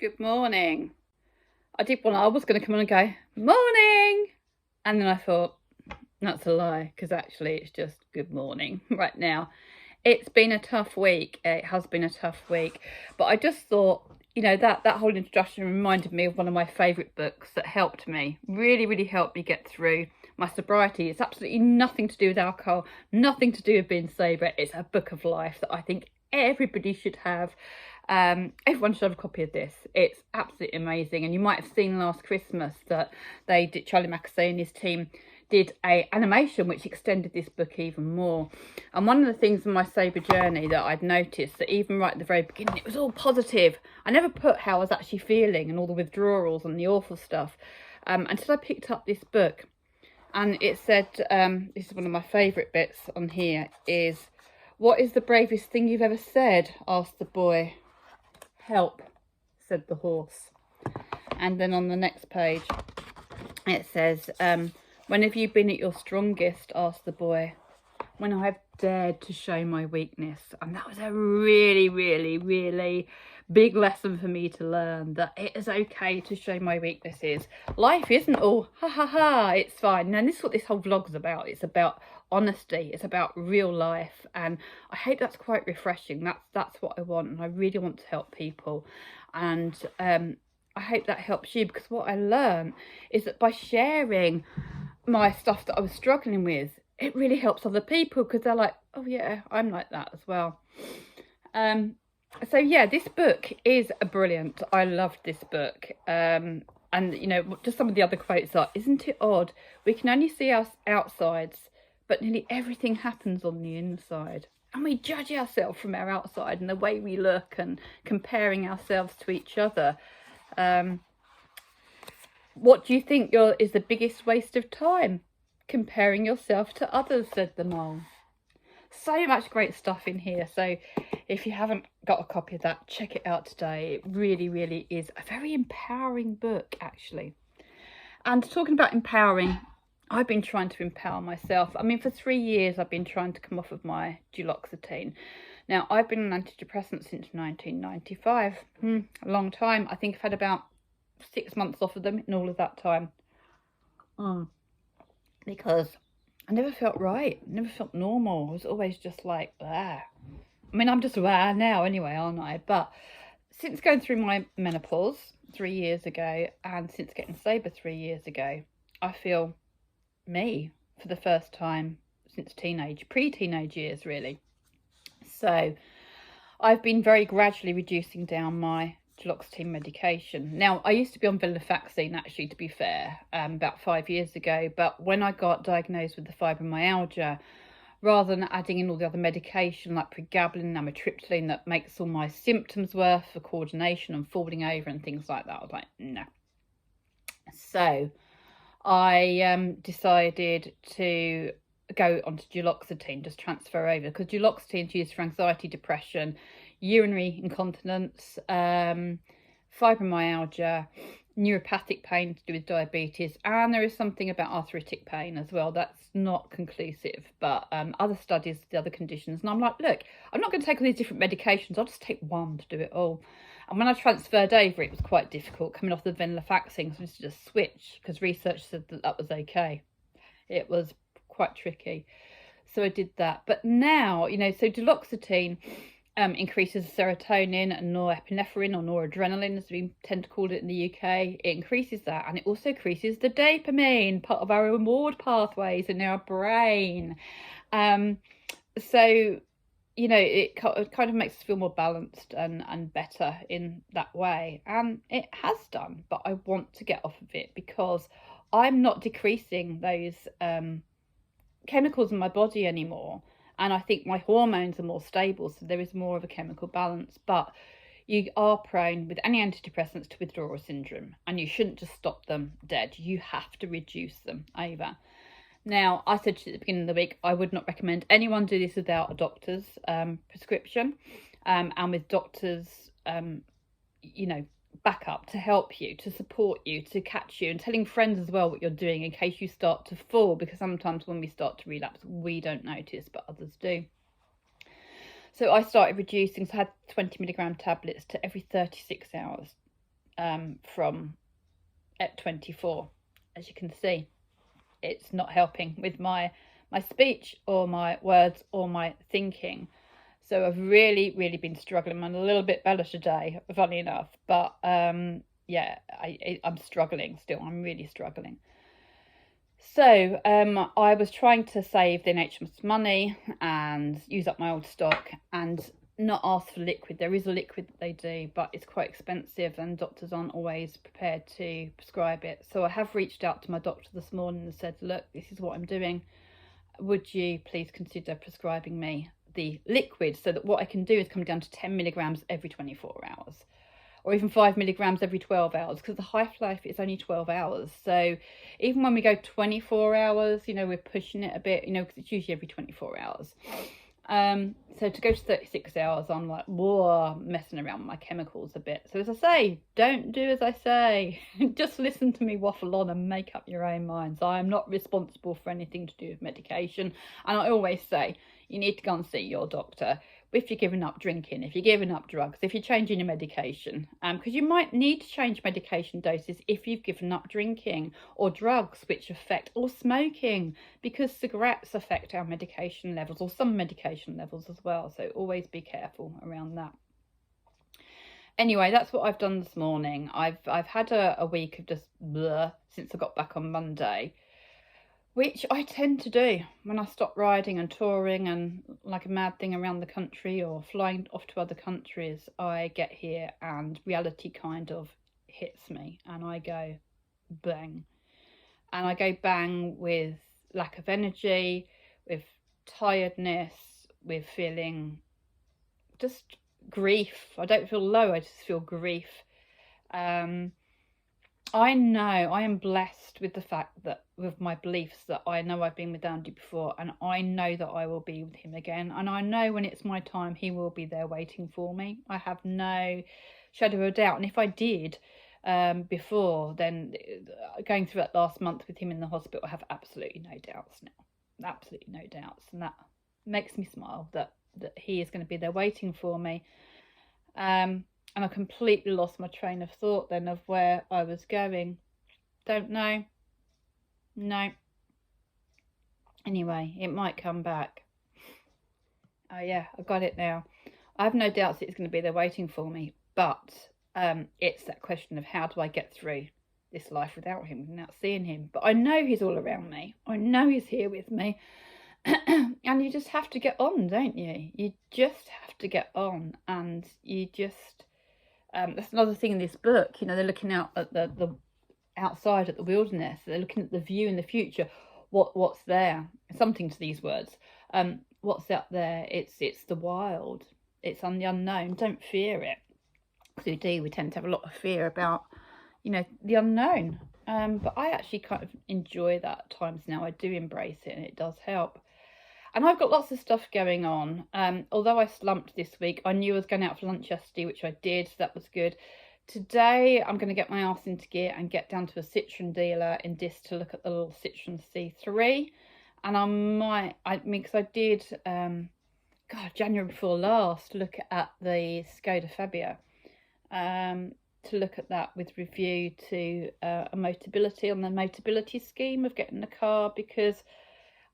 Good morning. I was going to come on and go, morning. And then I thought, that's a lie, because actually it's just good morning right now. It's been a tough week. It has been a tough week. But I just thought, that whole introduction reminded me of one of my favourite books that helped me, really helped me get through my sobriety. It's absolutely nothing to do with alcohol, nothing to do with being sober. It's a book of life that I think everybody should have. Everyone should have a copy of this. It's absolutely amazing. And you might have seen last Christmas that Charlie Mackesy and his team did a animation which extended this book even more. And one of the things in my sober journey that I'd noticed, that even right at the very beginning, it was all positive. I never put how I was actually feeling and all the withdrawals and the awful stuff until I picked up this book. And it said, this is one of my favourite bits on here, is, "What is the bravest thing you've ever said?" asked the boy. "Help," said the horse. And then on the next page it says, "When have you been at your strongest?" asked the boy. "When I've dared to show my weakness." And that was a really big lesson for me to learn, that it is okay to show my weaknesses. Life isn't all ha ha ha, it's fine. And this is what this whole vlog is about. It's about honesty, it's about real life, and I hope that's quite refreshing. That's what I want, and I really want to help people. And I hope that helps you, because what I learned is that by sharing my stuff that I was struggling with, it really helps other people, because they're like, oh yeah, I'm like that as well. So yeah, this book is brilliant. I loved this book. And just some of the other quotes are, "Isn't it odd? We can only see our outsides, but nearly everything happens on the inside. And we judge ourselves from our outside and the way we look, and comparing ourselves to each other. What do you think is the biggest waste of time? Comparing yourself to others," said the mole. So much great stuff in here. So if you haven't got a copy of that, check it out today. It really is a very empowering book, actually. And talking about empowering, I've been trying to empower myself. I mean, for 3 years I've been trying to come off of my duloxetine. Now, I've been on antidepressants since 1995. A long time. I think I've had about 6 months off of them in all of that time. Because I never felt right, never felt normal. I was always just like, ah. I mean, I'm just now anyway, aren't I? But since going through my menopause 3 years ago, and since getting sober 3 years ago, I feel me for the first time since pre-teenage years, really. So I've been very gradually reducing down my duloxetine medication. Now, I used to be on venlafaxine, actually, to be fair, about 5 years ago. But when I got diagnosed with the fibromyalgia, rather than adding in all the other medication like pregabalin, amitriptyline, that makes all my symptoms worse for coordination and falling over and things like that, I was like, no. So I decided to go onto duloxetine, just transfer over, because duloxetine is used for anxiety, depression, urinary incontinence, fibromyalgia, neuropathic pain to do with diabetes, and there is something about arthritic pain as well. That's not conclusive, but other studies, the other conditions. And I'm like, look, I'm not going to take all these different medications. I'll just take one to do it all. And when I transferred over, it was quite difficult coming off the venlafaxine, so I just switch, because research said that was okay. It was quite tricky, so I did that. But now, so duloxetine increases serotonin and norepinephrine, or noradrenaline as we tend to call it in the UK. It increases that, and it also increases the dopamine, part of our reward pathways in our brain. So it kind of makes us feel more balanced and better in that way, and it has done. But I want to get off of it, because I'm not decreasing those chemicals in my body anymore, and I think my hormones are more stable, so there is more of a chemical balance. But you are prone with any antidepressants to withdrawal syndrome, and you shouldn't just stop them dead. You have to reduce them over. Now, I said to you at the beginning of the week, I would not recommend anyone do this without a doctor's prescription, and with doctors backup to help you, to support you, to catch you, and telling friends as well what you're doing in case you start to fall, because sometimes when we start to relapse, we don't notice, but others do. So I started reducing, so I had 20 milligram tablets to every 36 hours. from at 24. As you can see, it's not helping with my speech or my words or my thinking. So I've really been struggling. I'm a little bit better today, funny enough, but yeah, I'm struggling still. I'm really struggling. So I was trying to save the NHS money and use up my old stock and not ask for liquid. There is a liquid that they do, but it's quite expensive and doctors aren't always prepared to prescribe it. So I have reached out to my doctor this morning and said, look, this is what I'm doing. Would you please consider prescribing me the liquid so that what I can do is come down to 10 milligrams every 24 hours. Or even 5 milligrams every 12 hours, because the half-life is only 12 hours. So even when we go 24 hours, you know, we're pushing it a bit, you know, because it's usually every 24 hours. So to go to 36 hours, I'm like, whoa, messing around with my chemicals a bit. So as I say, don't do as I say. Just listen to me waffle on and make up your own minds. I am not responsible for anything to do with medication. And I always say, you need to go and see your doctor if you're giving up drinking, if you're giving up drugs, if you're changing your medication, because you might need to change medication doses if you've given up drinking or drugs which affect, or smoking, because cigarettes affect our medication levels, or some medication levels as well. So always be careful around that. Anyway, that's what I've done this morning. I've had a week of just blur since I got back on Monday, which I tend to do when I stop riding and touring and like a mad thing around the country or flying off to other countries. I get here and reality kind of hits me and I go bang. And I go bang with lack of energy, with tiredness, with feeling just grief. I don't feel low, I just feel grief. I know I am blessed with the fact that with my beliefs that I know I've been with Andy before and I know that I will be with him again, and I know when it's my time he will be there waiting for me. I have no shadow of a doubt, and if I did before, then going through that last month with him in the hospital, I have absolutely no doubts now, absolutely no doubts, and that makes me smile that he is going to be there waiting for me. And I completely lost my train of thought then of where I was going. Don't know. No. Anyway, it might come back. Oh yeah, I got it now. I have no doubts it's going to be there waiting for me. But it's that question of how do I get through this life without him, without seeing him. But I know he's all around me. I know he's here with me. And you just have to get on, don't you? You just have to get on. And you just... that's another thing in this book, you know, they're looking out at the outside at the wilderness, they're looking at the view in the future, what's there, something to these words, what's out there, it's the wild, it's on the unknown. Don't fear it, because we tend to have a lot of fear about, you know, the unknown, but I actually kind of enjoy that at times now. I do embrace it and it does help. And I've got lots of stuff going on. Although I slumped this week, I knew I was going out for lunch yesterday, which I did. So that was good. Today, I'm going to get my arse into gear and get down to a Citroen dealer in Dis to look at the little Citroen C3. And I might, because I did, January before last, look at the Skoda Fabia. To look at that with review to a Motability, on the Motability scheme of getting the car, because...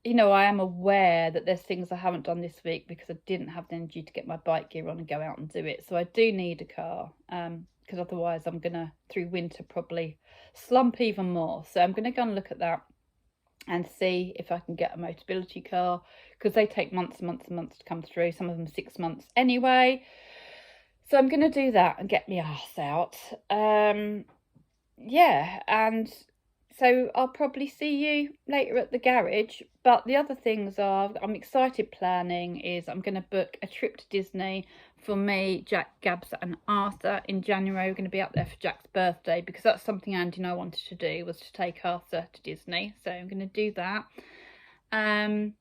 you know, I am aware that there's things I haven't done this week because I didn't have the energy to get my bike gear on and go out and do it. So I do need a car, because otherwise I'm going to, through winter, probably slump even more. So I'm going to go and look at that and see if I can get a Motability car, because they take months and months and months to come through, some of them 6 months anyway. So I'm going to do that and get my ass out. Yeah, and... so I'll probably see you later at the garage. But the other things are, I'm excited planning is I'm going to book a trip to Disney for me, Jack, Gabs and Arthur in January. We're going to be up there for Jack's birthday, because that's something Andy and I wanted to do, was to take Arthur to Disney. So I'm going to do that. And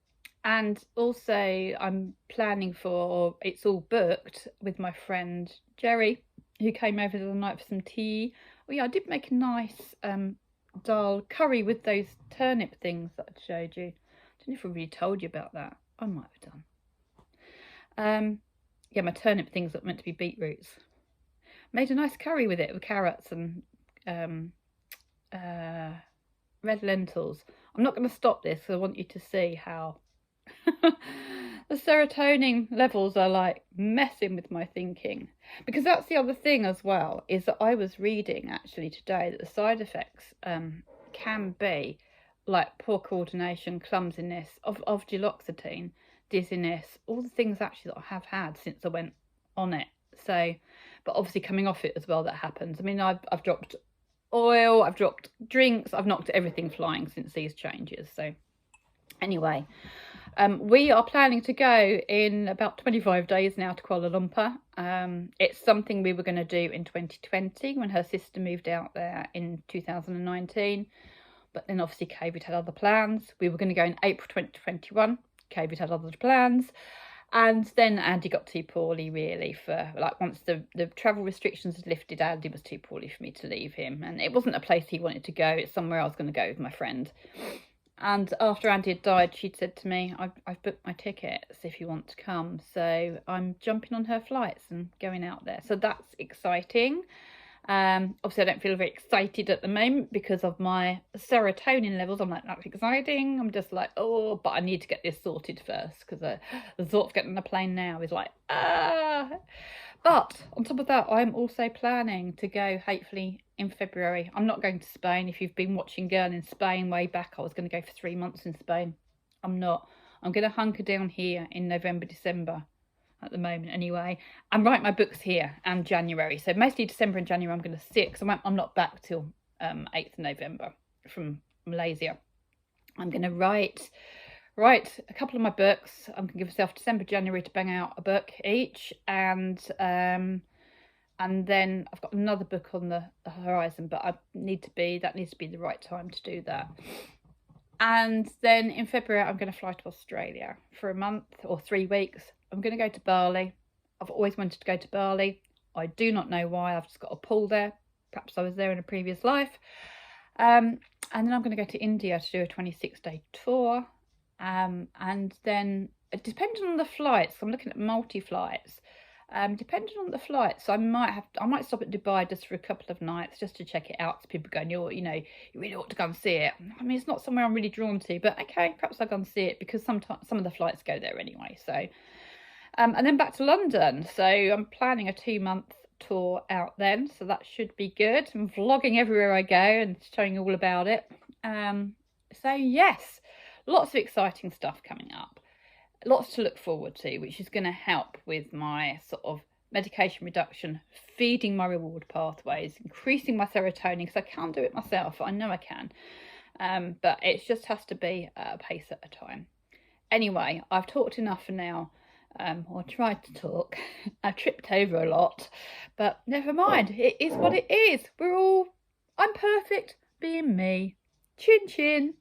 also I'm planning for, it's all booked with my friend Jerry, who came over the other night for some tea. Oh yeah, I did make a nice... dal curry with those turnip things that I showed you. I don't know if I really told you about that. I might have done. Yeah, my turnip things that were meant to be beetroots. made a nice curry with it, with carrots and red lentils. I'm not going to stop this because I want you to see how the serotonin levels are like messing with my thinking. Because that's the other thing as well, is that I was reading actually today that the side effects can be like poor coordination, clumsiness, of duloxetine, dizziness, all the things actually that I have had since I went on it. So, but obviously coming off it as well, that happens. I mean, I've dropped oil, I've dropped drinks, I've knocked everything flying since these changes. So anyway, we are planning to go in about 25 days now to Kuala Lumpur. It's something we were going to do in 2020 when her sister moved out there in 2019. But then obviously COVID had other plans. We were going to go in April 2021. COVID had other plans. And then Andy got too poorly, really, for like once the travel restrictions had lifted, Andy was too poorly for me to leave him. And it wasn't a place he wanted to go. It's somewhere I was going to go with my friend. And after Andy had died, she'd said to me, I've booked my tickets if you want to come. So I'm jumping on her flights and going out there. So that's exciting. Obviously, I don't feel very excited at the moment because of my serotonin levels. I'm like, that's exciting. I'm just like, oh, but I need to get this sorted first because the thought of getting on a plane now is like, ah. But on top of that, I'm also planning to go hopefully in February. I'm not going to Spain. If you've been watching Girl in Spain way back, I was going to go for 3 months in Spain. I'm not. I'm going to hunker down here in November, December. At the moment anyway, and write my books here and January. So mostly December and January I'm going to sit because I'm not back till 8th November from Malaysia. I'm going to write a couple of my books. I'm going to give myself December, January to bang out a book each, and then I've got another book on the horizon, but that needs to be the right time to do that. And then in February I'm going to fly to Australia for a month or 3 weeks. I'm going to go to Bali. I've always wanted to go to Bali. I do not know why. I've just got a pull there. Perhaps I was there in a previous life. And then I'm going to go to India to do a 26-day tour. And then, depending on the flights, I'm looking at multi-flights. Depending on the flights, I might stop at Dubai just for a couple of nights just to check it out. So people going, you really ought to go and see it. I mean, it's not somewhere I'm really drawn to, but okay, perhaps I'll go and see it because some of the flights go there anyway. So, and then back to London. So I'm planning a 2-month tour out then. So that should be good. I'm vlogging everywhere I go and showing you all about it. So yes, lots of exciting stuff coming up. Lots to look forward to, which is going to help with my sort of medication reduction, feeding my reward pathways, increasing my serotonin, because I can't do it myself. I know I can. But it just has to be a pace at a time. Anyway, I've talked enough for now. Or tried to talk. I tripped over a lot. But never mind. It is what it is. I'm perfect being me. Chin chin.